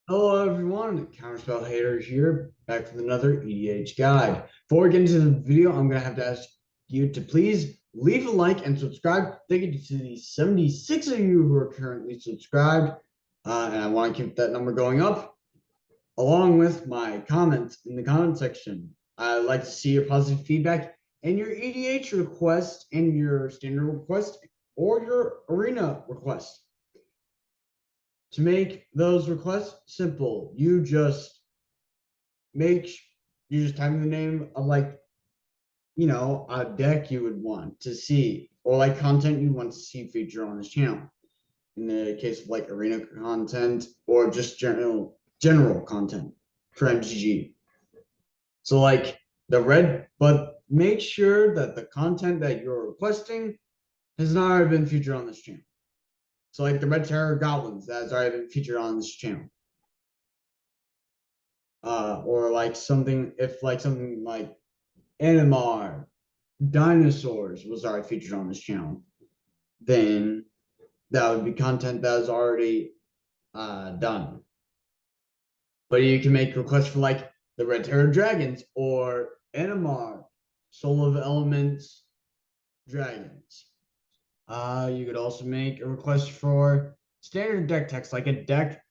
Hello everyone, Counterspell Hater here, back with another EDH guide. Before we get into the video, I'm going to have to ask you to please leave a like and subscribe. Thank you to the 76 of you who are currently subscribed, and I want to keep that number going up, along with my comments in the comment section. I'd like to see your positive feedback and your EDH request and your standard request or your arena request. To make those requests simple, make you just type in the name of a deck you would want to see or like content you want to see featured on this channel. In the case of like arena content or just general content for MTG. So like but make sure that the content that you're requesting has not already been featured on this channel. So like the Red Terror Goblins that has already been featured on this channel. Or like something like Animar, dinosaurs was already featured on this channel, then that would be content that is already done. But you can make requests for like the Red Terror Dragons or Animar, Soul of Elements Dragons. You could also make a request for standard deck text, like a deck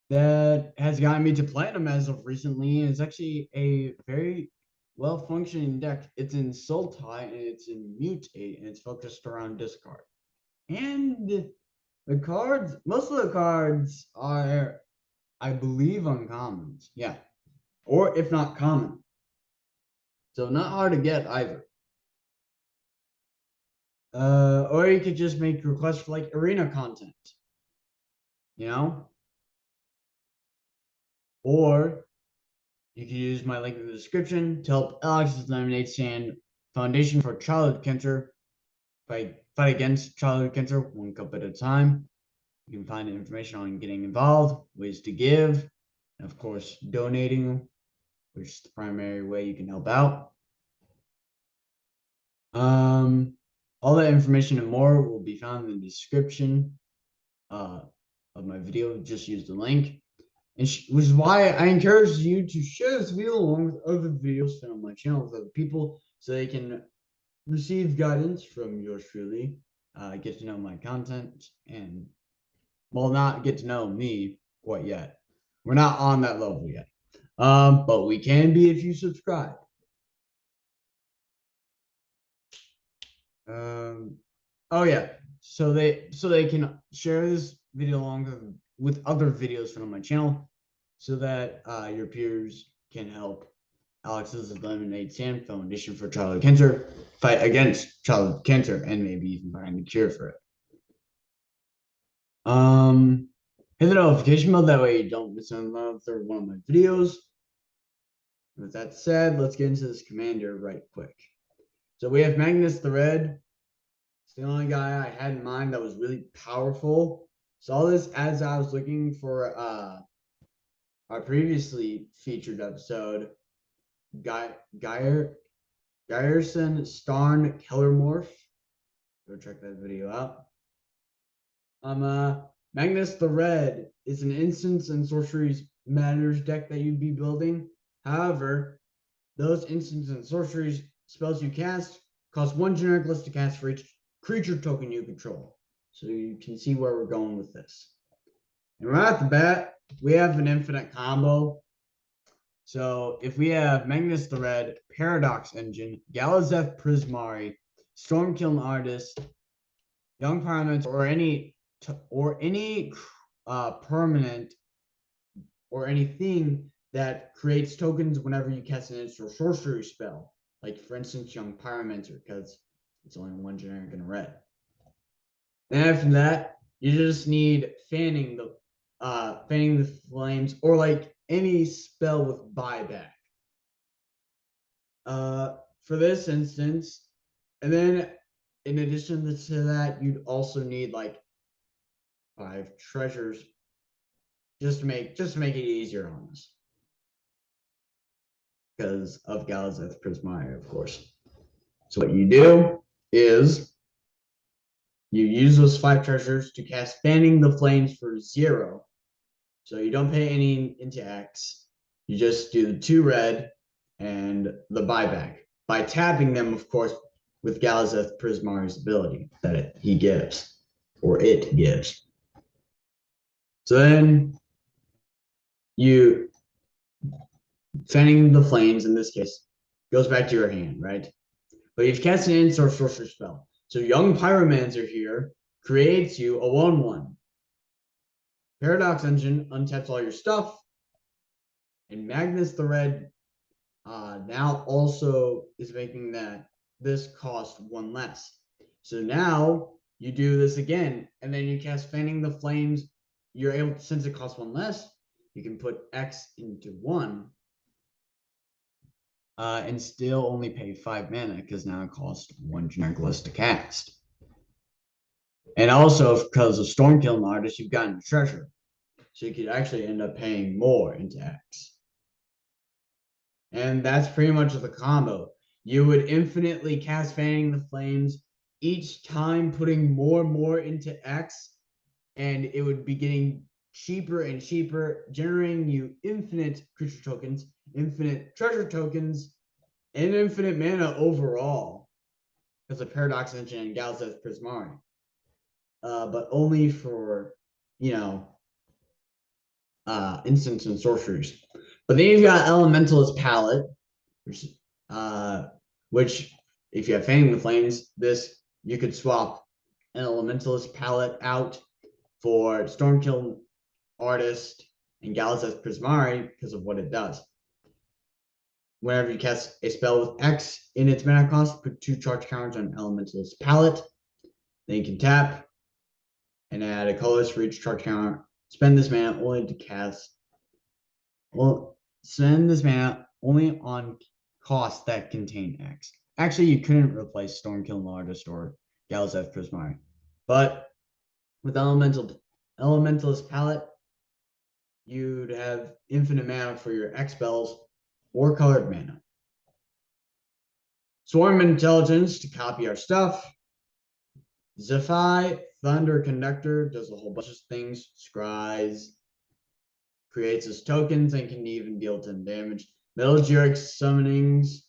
that has gotten me to platinum as of recently. It's actually a very well-functioning deck. It's in Sultai and it's in Mutate and it's focused around discard. And the cards, most of the cards are, I believe, uncommons. Yeah. Or if not common. So not hard to get either. Or you could just make requests for like arena content. You know? Or you can use my link in the description to help Alex's Lemonade Stand Foundation for Childhood Cancer fight against childhood cancer one cup at a time. You can find information on getting involved, ways to give, and of course, donating, which is the primary way you can help out. All that information and more will be found in the description of my video. Just use the link. Which is why I encourage you to share this video along with other videos found on my channel with other people so they can receive guidance from yours truly, get to know my content, and, well, not get to know me quite yet. We're not on that level yet, but we can be if you subscribe. Oh yeah, so they can share this video along with other videos from my channel, so that your peers can help Alex's Lemonade Stand Foundation for Childhood Cancer fight against childhood cancer and maybe even find a cure for it. Hit the notification bell, that way you don't miss another one of my videos. With that said, let's get into this commander right quick. So we have Magnus the Red. It's the only guy I had in mind that was really powerful. Saw this as I was looking for our previously featured episode, Geyerson Starn Kellermorph. Go check that video out. Magnus the Red is an instants and sorceries matters deck that you'd be building. However, those instants and sorceries spells you cast cost one generic list to cast for each creature token you control. So you can see where we're going with this. And right off the bat, we have an infinite combo. So if we have Magnus the Red, Paradox Engine, Galazeth Prismari, Stormkiln Artist, Young Parliament, or any permanent or anything that creates tokens whenever you cast an instant or sorcery spell, like for instance Young Pyromancer, because it's only one generic in red. Then after that, you just need fanning the flames, or like any spell with buyback. For this instance, and then in addition to that, you'd also need like 5 treasures just to make it easier on us, because of Galazeth Prismari, of course. So what you do is you use those 5 treasures to cast Fanning the Flames for 0, So you don't pay any into X. You just do the 2 red and the buyback by tapping them, of course, with Galazeth Prismari's ability that he gives, or it gives. So then you fanning the flames in this case goes back to your hand, right? But you've cast an instant sorcery spell. So Young Pyromancer here creates you a 1/1. Paradox Engine untaps all your stuff, and Magnus the Red now also is making that this cost 1 less. So now you do this again, and then you cast Fanning the Flames. You're able, since it costs 1 less, you can put X into 1 and still only pay 5 mana because now it costs 1 generic list to cast. And also, because of Stormkiln Artist, you've gotten treasure. So you could actually end up paying more into X. And that's pretty much the combo. You would infinitely cast Fanning the Flames, each time putting more and more into X, and it would be getting cheaper and cheaper, generating you infinite creature tokens, infinite treasure tokens, and infinite mana overall because of Paradox Engine and Galazeth Prismari. But only for, instants and sorceries. But then you've got Elementalist Palette, which if you have Fanning the Flames, this you could swap an Elementalist Palette out for Stormkiln Artist and Galazeth Prismari because of what it does. Whenever you cast a spell with X in its mana cost, put 2 charge counters on Elementalist Palette. Then you can tap and add a colorless for each charge counter. Spend this mana only to cast. Well, spend this mana only on costs that contain X. Actually, you couldn't replace Stormkiln Artist or Galazeth Prismari. But with Elementalist Palette, you'd have infinite mana for your X spells or colored mana. Swarm Intelligence to copy our stuff. Zephi, Thunder Conductor, does a whole bunch of things. Scries, creates his tokens and can even deal 10 damage. Metalgeric Summonings,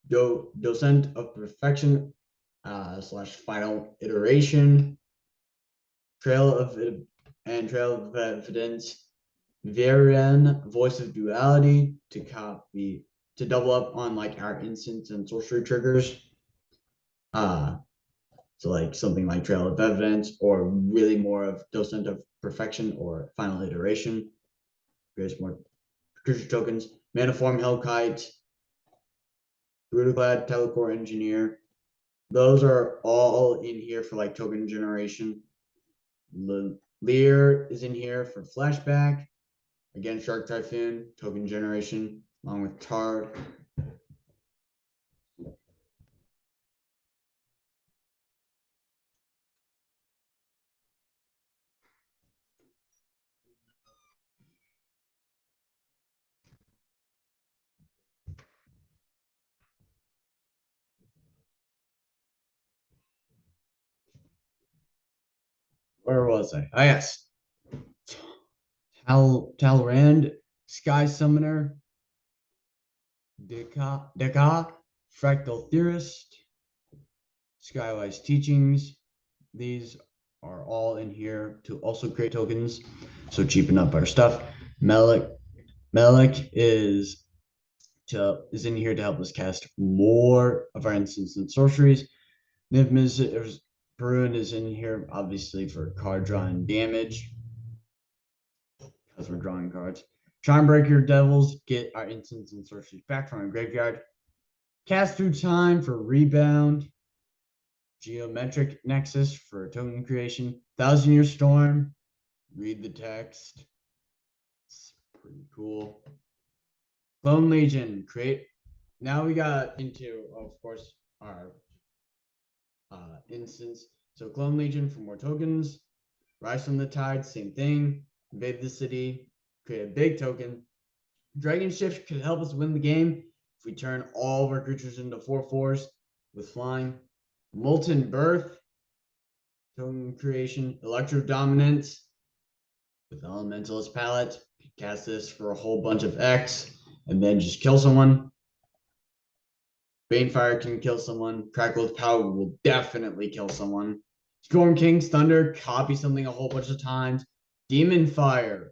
Docent of Perfection / Final Iteration, Trail of Evidence, Varian, Voice of Duality to double up on like our instants and sorcery triggers. So like something like Trail of Evidence, or really more of Docent of Perfection or Final Iteration. Creates more creature tokens. Maniform Hellkite, Brutaclad, Telecore Engineer. Those are all in here for like token generation. Lear is in here for flashback. Again, Shark Typhoon, token generation, along with Tar. Where was I? Oh, yes. Talrand, Sky Summoner, Deka, Fractal Theorist, Skywise Teachings. These are all in here to also create tokens, so cheapen up our stuff. Melik is in here to help us cast more of our instants and sorceries. Niv Perun is in here obviously for card draw and damage because we're drawing cards. Charmbreaker Devils get our instants and sorceries back from our graveyard. Cast Through Time for rebound. Geometric Nexus for token creation. 1,000-Year Storm. Read the text. It's pretty cool. Clone Legion. Now we got into, of course, our instance. So Clone Legion for more tokens. Rise from the Tide, same thing. Invade the city. Create a big token. Dragon Shift could help us win the game if we turn all of our creatures into 4/4s with flying. Molten Birth, token creation. Electro Dominance, with Elementalist Palette. Cast this for a whole bunch of X and then just kill someone. Banefire can kill someone. Crackle with Power will definitely kill someone. Storm King's Thunder, copy something a whole bunch of times. Demon Fire,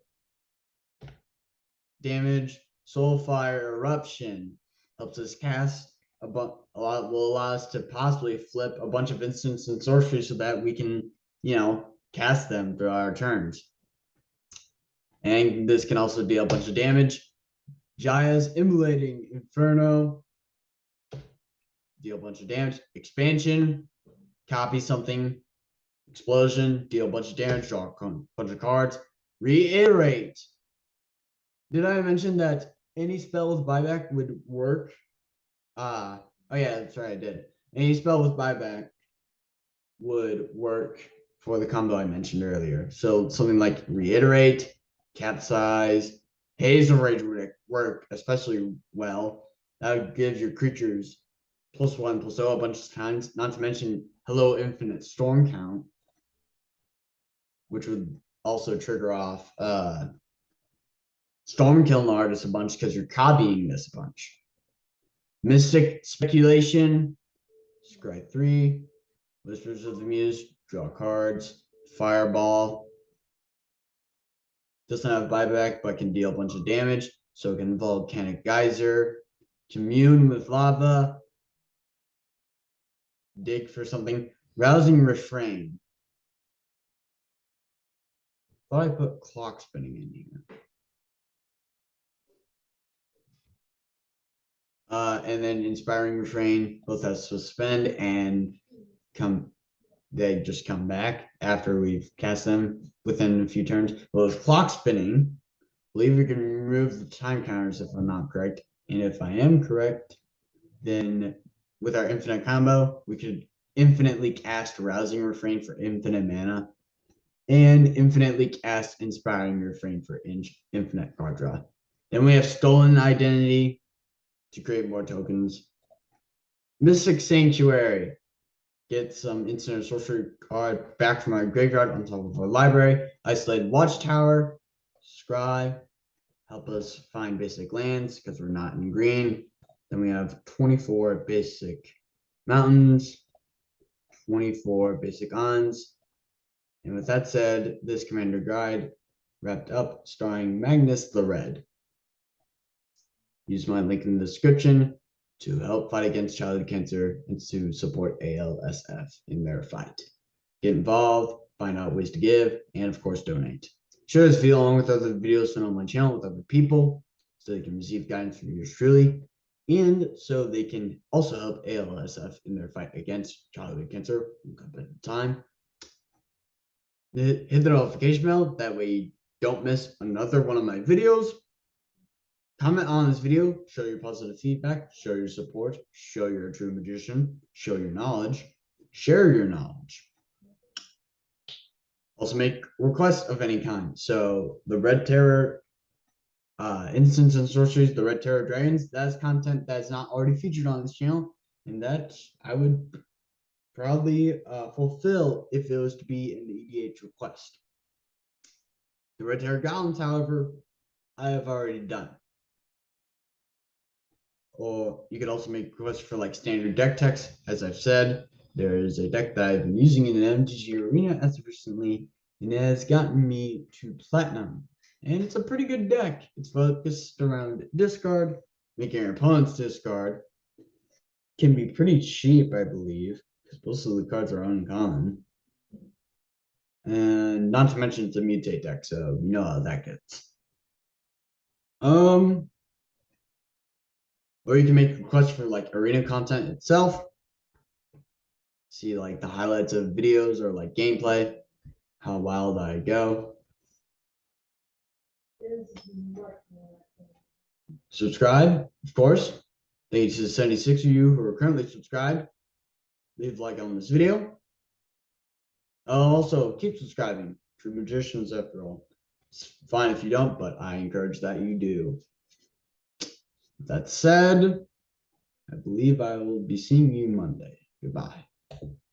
damage. Soul Fire Eruption helps us cast a lot, will allow us to possibly flip a bunch of instants and sorceries so that we can, cast them through our turns. And this can also deal a bunch of damage. Jaya's Immolating Inferno, deal a bunch of damage. Expansion, copy something. Explosion, deal a bunch of damage, draw a bunch of cards. Reiterate. Did I mention that any spell with buyback would work? Oh yeah, that's right, I did. Any spell with buyback would work for the combo I mentioned earlier. So something like Reiterate, Capsize, Haze of Rage would work especially well. That would give your creatures +1/+0 a bunch of times, not to mention Hello Infinite Storm Count, which would also trigger off Storm Killing Artist a bunch because you're copying this a bunch. Mystic Speculation, scry 3. Whispers of the Muse, draw cards. Fireball doesn't have buyback but can deal a bunch of damage, so it can involve Volcanic Geyser. Commune with Lava, dig for something. Rousing Refrain. Thought I put Clock Spinning in here. And then Inspiring Refrain, both has Suspend and they just come back after we've cast them within a few turns. Well, with Clock Spinning, I believe we can remove the time counters if I'm not correct. And if I am correct, then with our infinite combo, we could infinitely cast Rousing Refrain for infinite mana and infinitely cast Inspiring Refrain for infinite card draw. Then we have Stolen Identity to create more tokens. Mystic Sanctuary, get some instant or sorcery card back from our graveyard on top of our library. Isolated Watchtower, Scry, help us find basic lands because we're not in green. Then we have 24 basic mountains, 24 basic ons. And with that said, this commander guide wrapped up, starring Magnus the Red. Use my link in the description to help fight against childhood cancer and to support ALSF in their fight. Get involved, find out ways to give, and of course, donate. Share this video along with other videos found on my channel with other people so they can receive guidance from yours truly, and so they can also help ALSF in their fight against childhood cancer one cup at a time. Hit the notification bell, that way you don't miss another one of my videos. Comment on this video, show your positive feedback, show your support, show you're a true magician, show your knowledge, share your knowledge. Also make requests of any kind. So the Red Terror instants and sorceries, the Red Terror Dragons, that's content that's not already featured on this channel, and that I would probably fulfill if it was to be an EDH request. The Red Terror Goblins, however, I have already done. Or you could also make requests for like standard deck text. As I've said, there is a deck that I've been using in an MTG arena as of recently, and it has gotten me to platinum. And it's a pretty good deck. It's focused around discard, making your opponents discard. Can be pretty cheap, I believe, because most of the cards are uncommon. And not to mention it's a mutate deck, so you know how that gets. Or you can make requests for like arena content itself. See like the highlights of videos or like gameplay, how wild I go. Subscribe, of course. Thank you to the 76 of you who are currently subscribed. Leave a like on this video. Also, keep subscribing. True magicians, after all. It's fine if you don't, but I encourage that you do. With that said, I believe I will be seeing you Monday. Goodbye.